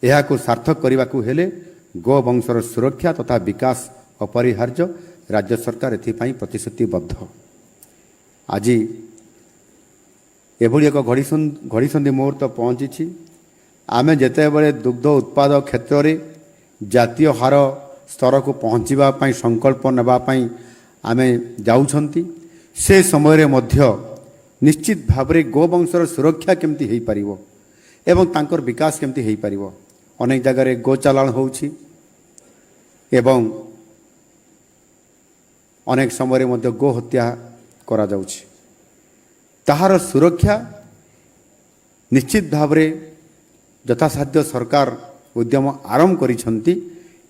ଏହାକୁ ସାର୍ଥକ କରିବାକୁ ହେଲେ ଗୋବଂଶର ସୁରକ୍ଷା ତଥା ବିକାଶ ଅପରିହାର୍ଯ୍ୟ। ରାଜ୍ୟ ସରକାର ଏଥିପାଇଁ ପ୍ରତିଶ୍ରୁତିବଦ୍ଧ। ଆଜି ଏଭଳି ଏକ ଘଡ଼ିସନ୍ଧି ମୁହୂର୍ତ୍ତ ପହଞ୍ଚିଛି। ଆମେ ଯେତେବେଳେ ଦୁଗ୍ଧ ଉତ୍ପାଦ କ୍ଷେତ୍ରରେ ଜାତୀୟ ହାର ସ୍ତରକୁ ପହଞ୍ଚିବା ପାଇଁ ସଂକଳ୍ପ ନେବା ପାଇଁ ଆମେ ଯାଉଛନ୍ତି, ସେ ସମୟରେ ମଧ୍ୟ ନିଶ୍ଚିତ ଭାବରେ ଗୋବଂଶର ସୁରକ୍ଷା କେମିତି ହୋଇପାରିବ ଏବଂ ତାଙ୍କର ବିକାଶ କେମିତି ହୋଇପାରିବ। ଅନେକ ଜାଗାରେ ଗୋଚାଲାଣ ହେଉଛି ଏବଂ ଅନେକ ସମୟରେ ମଧ୍ୟ ଗୋ ହତ୍ୟା କରାଯାଉଛି। ତାହାର ସୁରକ୍ଷା ନିଶ୍ଚିତ ଭାବରେ ଯଥାସାଧ୍ୟ ସରକାର ଉଦ୍ୟମ ଆରମ୍ଭ କରିଛନ୍ତି।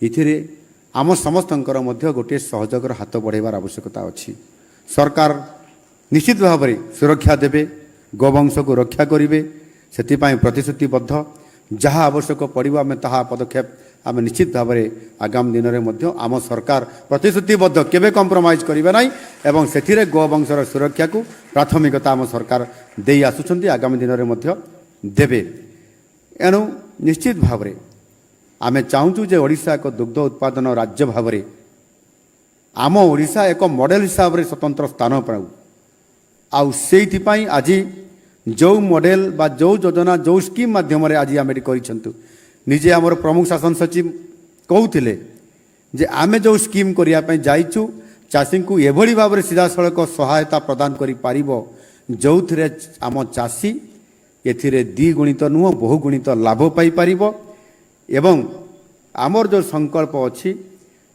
ଏଥିରେ ଆମ ସମସ୍ତଙ୍କର ମଧ୍ୟ ଗୋଟିଏ ସହଯୋଗର ହାତ ବଢ଼ାଇବାର ଆବଶ୍ୟକତା ଅଛି। ସରକାର ନିଶ୍ଚିତ ଭାବରେ ସୁରକ୍ଷା ଦେବେ, ଗୋବଂଶକୁ ରକ୍ଷା କରିବେ, ସେଥିପାଇଁ ପ୍ରତିଶ୍ରୁତିବଦ୍ଧ। ଯାହା ଆବଶ୍ୟକ ପଡ଼ିବ ଆମେ ତାହା ପଦକ୍ଷେପ ଆମେ ନିଶ୍ଚିତ ଭାବରେ ଆଗାମୀ ଦିନରେ ମଧ୍ୟ ଆମ ସରକାର ପ୍ରତିଶ୍ରୁତିବଦ୍ଧ, କେବେ କମ୍ପ୍ରମାଇଜ୍ କରିବେ ନାହିଁ ଏବଂ ସେଥିରେ ଗୋବଂଶର ସୁରକ୍ଷାକୁ ପ୍ରାଥମିକତା ଆମ ସରକାର ଦେଇ ଆସୁଛନ୍ତି, ଆଗାମୀ ଦିନରେ ମଧ୍ୟ ଦେବେ। ଏଣୁ ନିଶ୍ଚିତ ଭାବରେ ଆମେ ଚାହୁଁଛୁ ଯେ ଓଡ଼ିଶା ଏକ ଦୁଗ୍ଧ ଉତ୍ପାଦନ ରାଜ୍ୟ ଭାବରେ ଆମ ଓଡ଼ିଶା ଏକ ମଡେଲ ହିସାବରେ ସ୍ୱତନ୍ତ୍ର ସ୍ଥାନ ପାଉ। ଆଉ ସେଇଥିପାଇଁ ଆଜି ଯେଉଁ ମଡେଲ ବା ଯେଉଁ ଯୋଜନା, ଯେଉଁ ସ୍କିମ୍ ମାଧ୍ୟମରେ ଆଜି ଆମେ ଏଠି କରିଛନ୍ତି, ନିଜେ ଆମର ପ୍ରମୁଖ ଶାସନ ସଚିବ କହୁଥିଲେ ଯେ ଆମେ ଯେଉଁ ସ୍କିମ୍ କରିବା ପାଇଁ ଯାଇଛୁ, ଚାଷୀଙ୍କୁ ଏଭଳି ଭାବରେ ସିଧାସଳଖ ସହାୟତା ପ୍ରଦାନ କରିପାରିବ ଯେଉଁଥିରେ ଆମ ଚାଷୀ ଏଥିରେ ଦ୍ୱିଗୁଣିତ ନୁହଁ ବହୁଗୁଣିତ ଲାଭ ପାଇପାରିବ ଏବଂ आमर जो संकल्प अच्छी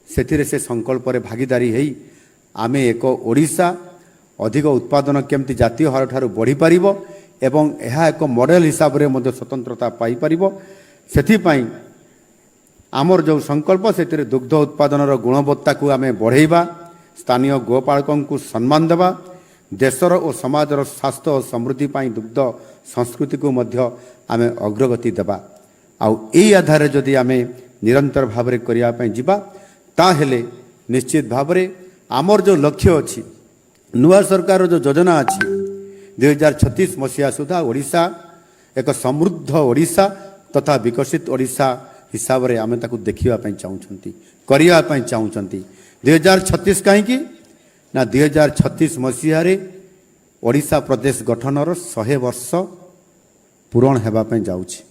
से संकल्प भागीदारी है आमे एक ओडिशा अधिक उत्पादन केमती जातीय हार ठारू बढ़ी पारिबो एवं यह एक मॉडल हिसाब रे मध्य स्वतंत्रता पाई पारिबो। सेथिपाई आमर जो संकल्प से दुग्ध उत्पादन गुणवत्ता को आमे बढ़ेबा, स्थानीय गोपालकों को सम्मान देवा, देशर और समाजर स्वास्थ्य और समृद्धि पाई दुग्ध संस्कृति को मध्य आमे अग्रगति देवा। आउ एई आधार जदि आमे निरंतर भाव में करिया पई जिबा ताहेले निश्चित भाव में आमर जो लक्ष्य अच्छी नुआ सरकार जो योजना अच्छी 2036 मसीहा सुधा ओडिशा एक समृद्ध ओडिशा तथा विकसित ओडिशा हिसाब से आम ताकू देखा चाहूँगी करने चाहूँगी। 2036 कहीं ना 2036 मसीह ओडिशा प्रदेश गठनर 100 वर्ष पूरण होगापी जाऊँगी।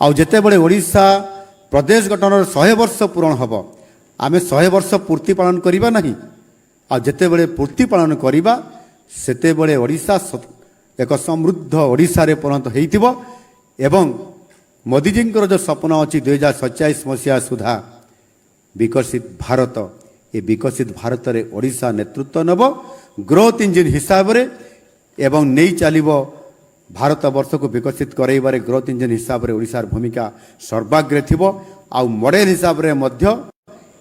आउ जिते बड़े ओडिशा प्रदेश गठनर 100 वर्ष पूरण हम आम 100 वर्ष पूर्ति पालन करवा नहीं आ जिते बड़े पूर्ति पालन करवा सेते बड़े ओडिशा एक समृद्ध ओडिशा रे परिणत होइतिबो एवं मोदीजी जो स्वप्न अच्छी 2047 मसीहा सुधा विकसित भारत ये विकसित भारत रे ओडिशा नेतृत्व नब ग्रोथ इंजिन हिसाब रे एवं नहीं चलिबो भारत वर्ष को विकसित करैबारे ग्रोथ इंजिन हिसाब रे ओडिशार भूमिका सर्वाग्रे थिबो। आउ मॉडल हिसाब रे मध्य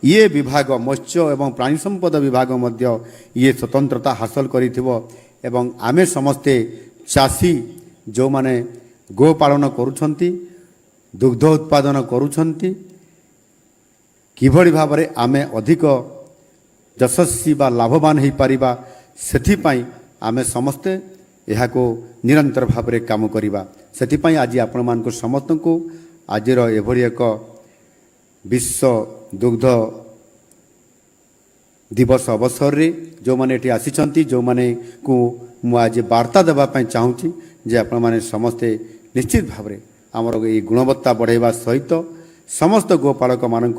ये विभाग मत्स्य एवं प्राणी संपद विभाग मध्य ये स्वतंत्रता हासिल करिथिबो एवं आमे समस्ते चाषी जो माने गो पालन करूछंती दुग्ध उत्पादन करूछंती किभଳି भाबरे आमे अधिक यशस्वी बा लाभवान हो पारिबा सेथिपाई आमे समस्ते यहाको निरंतर भाबरे काम करिबा। सेथिपाई आज आपण मानको समस्त को आजिर एभଳି एक विश्व दुग्ध दिवस अवसर रे जो माने एठी आसीचंती जो माने को मु आज वार्ता देबा पई चाहूची जे आपण माने समस्ते निश्चित भाबरे आमर ये गुणवत्ता बढ़ाइबा सहित समस्त गोपालक मानक